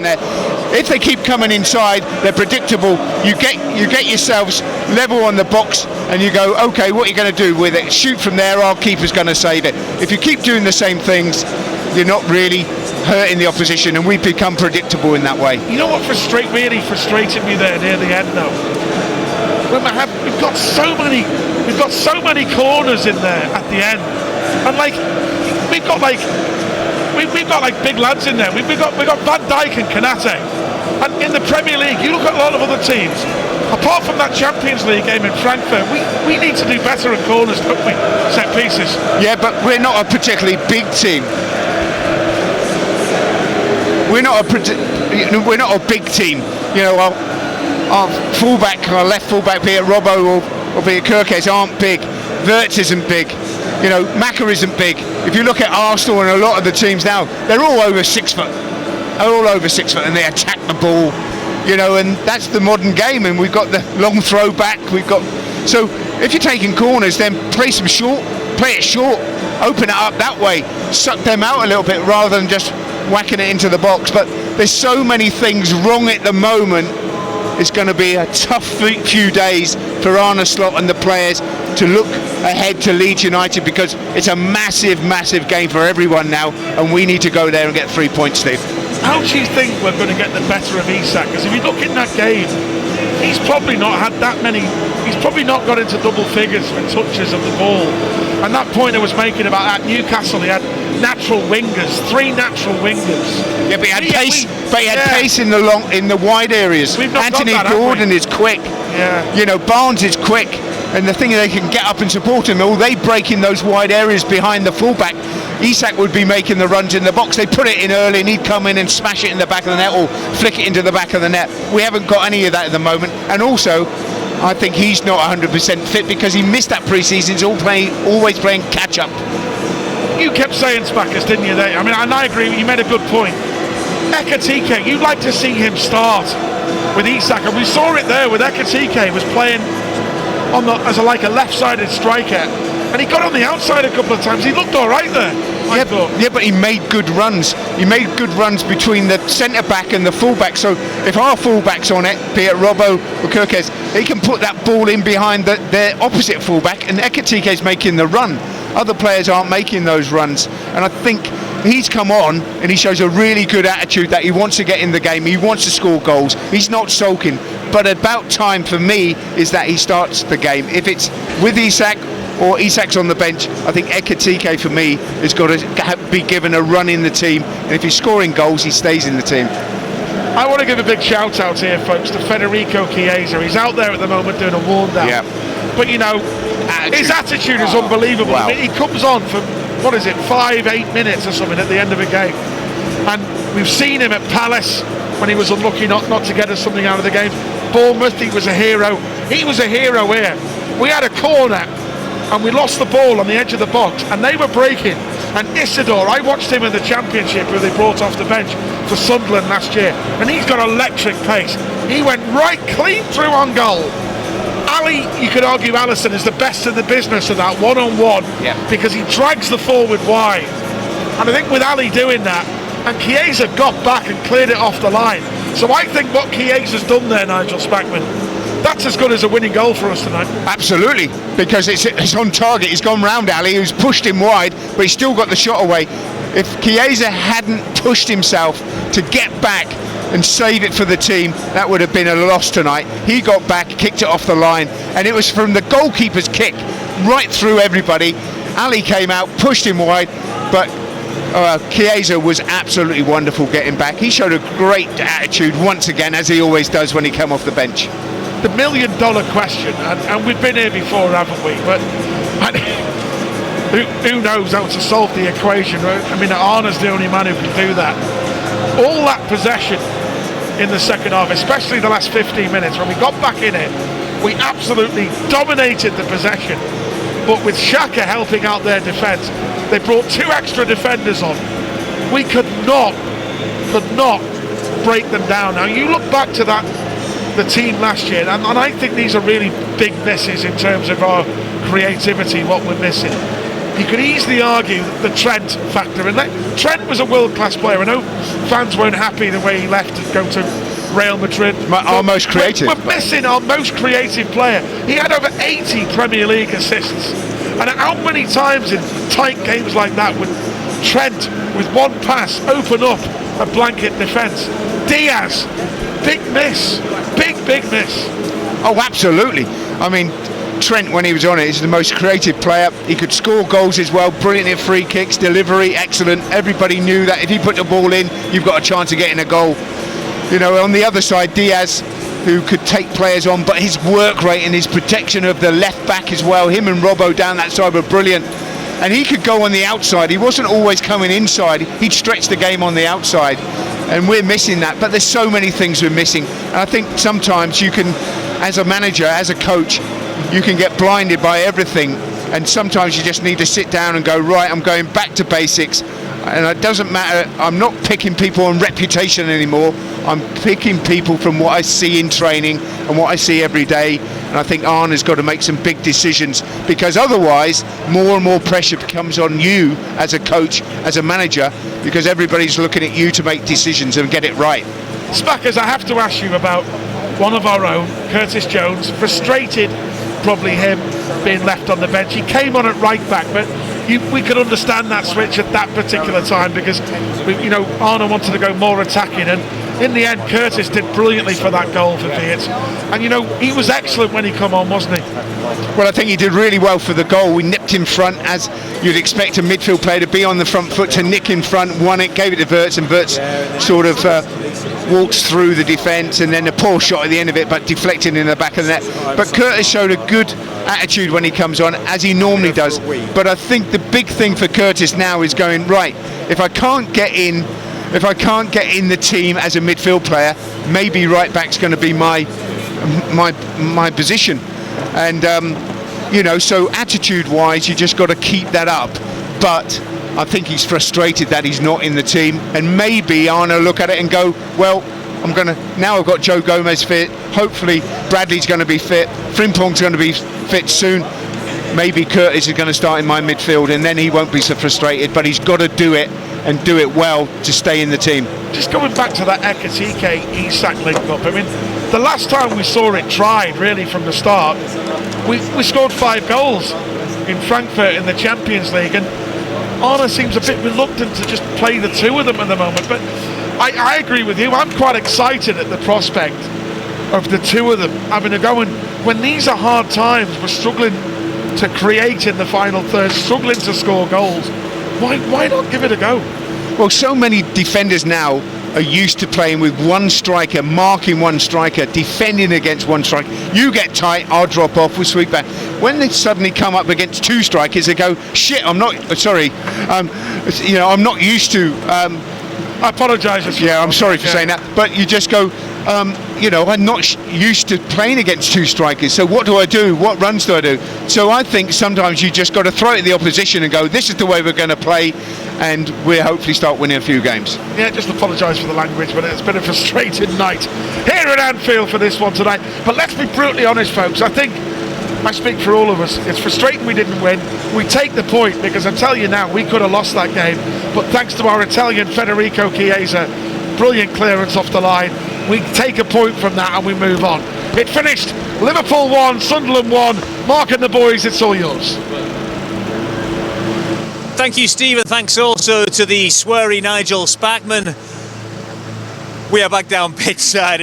If they keep coming inside, they're predictable. You get yourselves level on the box, and you go, okay, what are you going to do with it? Shoot from there. Our keeper's going to save it. If you keep doing the same things, you're not really hurting the opposition, and we've become predictable in that way. You know what really frustrated me there near the end, though? When we've got so many corners in there at the end, and we've got big lads in there. We've got Van Dijk and Konate, and in the Premier League, you look at a lot of other teams. Apart from that Champions League game in Frankfurt, we need to do better at corners, don't we? Set pieces. Yeah, but we're not a particularly big team. We're not a big team. You know, our fullback, our left fullback, be it Robbo or be it Kirkes, aren't big. Wirtz isn't big. You know, Maka isn't big. If you look at Arsenal and a lot of the teams now, they're all over 6 foot. They're all over 6 foot, and they attack the ball. You know, and that's the modern game. And we've got the long throw back. So if you're taking corners, then play it short, open it up that way, suck them out a little bit rather than just whacking it into the box. But there's so many things wrong at the moment. It's going to be a tough few days for Arne Slot and the players to look ahead to Leeds United, because it's a massive, massive game for everyone now, and we need to go there and get 3 points, Steve. How do you think we're going to get the better of Isak? Because if you look in that game, he's probably not had that many. He's probably not got into double figures for touches of the ball. And that point I was making about at Newcastle, he had natural wingers, 3 natural wingers. Yeah, but he had pace. But he had pace in the wide areas. Anthony Gordon is quick. Yeah. You know, Barnes is quick. And the thing is, they can get up and support him. All they break in those wide areas behind the fullback. Isak would be making the runs in the box. They put it in early, and he'd come in and smash it in the back of the net or flick it into the back of the net. We haven't got any of that at the moment. And also, I think he's not 100% fit because he missed that pre-season. He's always playing catch-up. You kept saying Spackers, didn't you? I mean, and I agree. You made a good point. Ekitike, you'd like to see him start with Isak, and we saw it there with Ekitike was playing as a left-sided striker, and he got on the outside a couple of times. He looked all right there. Yeah, but he made good runs. He made good runs between the centre back and the fullback. So if our fullback's on it, be it Robbo or Kirkes, he can put that ball in behind their opposite fullback, and Ekitike's making the run. Other players aren't making those runs, and I think he's come on and he shows a really good attitude that he wants to get in the game. He wants to score goals. He's not sulking. But about time for me is that he starts the game. If it's with Isak or Isak's on the bench, I think Ekitike for me has got to be given a run in the team. And if he's scoring goals, he stays in the team. I want to give a big shout out here, folks, to Federico Chiesa. He's out there at the moment doing a warm down. Yeah. But you know, his attitude is unbelievable. Wow. I mean, he comes on for 5-8 minutes or something at the end of a game, and we've seen him at Palace when he was unlucky not to get us something out of the game. Bournemouth, he was a hero. He was a hero here. We had a corner and we lost the ball on the edge of the box, and they were breaking. And Isidor, I watched him in the Championship, who they brought off the bench for Sunderland last year, and he's got electric pace. He went right clean through on goal. Ali, you could argue Alisson is the best in the business of that one-on-one, because he drags the forward wide. And I think with Ali doing that, and Chiesa got back and cleared it off the line. So I think what Chiesa's done there, Nigel Spackman, that's as good as a winning goal for us tonight. Absolutely, because it's on target. He's gone round Ali, who's pushed him wide, but he's still got the shot away. If Chiesa hadn't pushed himself to get back and save it for the team, that would have been a loss tonight. He got back, kicked it off the line, and it was from the goalkeeper's kick right through everybody. Ali came out, pushed him wide, but Chiesa was absolutely wonderful getting back. He showed a great attitude once again, as he always does when he came off the bench. The million-dollar question, and we've been here before, haven't we? But who knows how to solve the equation? I mean, Arne's the only man who can do that. All that possession in the second half, especially the last 15 minutes, when we got back in it, we absolutely dominated the possession. But with Xhaka helping out their defence, they brought 2 extra defenders on. We could not break them down. Now, you look back to the team last year, and I think these are really big misses in terms of our creativity, what we're missing. you could easily argue the Trent factor in that. Trent was a world-class player. I know fans weren't happy the way he left to go to Real Madrid. Our most creative. We're missing our most creative player. He had over 80 Premier League assists. And how many times in tight games like that would Trent, with one pass, open up a blanket defence? Diaz, big miss. Big miss. Oh, absolutely. I mean, Trent, when he was on it, is the most creative player. He could score goals as well, brilliant at free kicks, delivery, excellent. Everybody knew that if he put the ball in, you've got a chance of getting a goal. You know, on the other side, Diaz, who could take players on, but his work rate and his protection of the left back as well, him and Robbo down that side were brilliant. And he could go on the outside. He wasn't always coming inside. He'd stretch the game on the outside. And we're missing that. But there's so many things we're missing. And I think sometimes you can, as a manager, as a coach, you can get blinded by everything. And sometimes you just need to sit down and go, right, I'm going back to basics. And it doesn't matter, I'm not picking people on reputation anymore. I'm picking people from what I see in training and what I see every day. And I think Arne's got to make some big decisions, because otherwise more and more pressure comes on you as a coach, as a manager, because everybody's looking at you to make decisions and get it right. Spackers, I have to ask you about one of our own, Curtis Jones. Frustrated, probably him being left on the bench. He came on at right back, but we could understand that switch at that particular time, because Arne wanted to go more attacking, and in the end Curtis did brilliantly for that goal for Wirtz. And he was excellent when he come on, wasn't he? Well, I think he did really well for the goal. We nipped in front, as you'd expect a midfield player to be on the front foot, to nick in front, won it, gave it to Wirtz, and Wirtz sort of walks through the defence, and then a poor shot at the end of it, but deflected in the back of the net. But Curtis showed a good attitude when he comes on, as he normally does. But I think the big thing for Curtis now is going, right, if I can't get in the team as a midfield player, maybe right back's going to be my position. And so attitude wise, you just got to keep that up. But I think he's frustrated that he's not in the team, and maybe Arne look at it and go, well, now I've got Joe Gomez fit, hopefully Bradley's going to be fit, Frimpong's going to be fit soon, maybe Curtis is going to start in my midfield, and then he won't be so frustrated. But he's got to do it, and do it well, to stay in the team. Just going back to that Ekatike-Isak link-up, I mean, the last time we saw it tried, really, from the start, we scored 5 goals in Frankfurt in the Champions League, and Arne seems a bit reluctant to just play the two of them at the moment. But I agree with you. I'm quite excited at the prospect of the two of them having a go. And when these are hard times, we're struggling to create in the final third, struggling to score goals, why not give it a go? Well, so many defenders now are used to playing with one striker, marking one striker, defending against one striker. You get tight, I'll drop off, we'll sweep back. When they suddenly come up against 2 strikers, they go, shit, I'm not used to... I apologise. Yeah, I'm sorry for saying that. But you just go, I'm not used to playing against 2 strikers. So what do I do? What runs do I do? So I think sometimes you just got to throw it at the opposition and go, this is the way we're going to play, and we'll hopefully start winning a few games. Yeah, just apologise for the language, but it's been a frustrating night here at Anfield for this one tonight. But let's be brutally honest, folks. I think I speak for all of us. It's frustrating we didn't win. We take the point, because I tell you now, we could have lost that game. But thanks to our Italian Federico Chiesa, brilliant clearance off the line, we take a point from that and we move on. It finished Liverpool 1, Sunderland 1. Mark and the boys, it's all yours. Thank you, Stephen. Thanks also to the sweary Nigel Spackman. We are back down pitch side.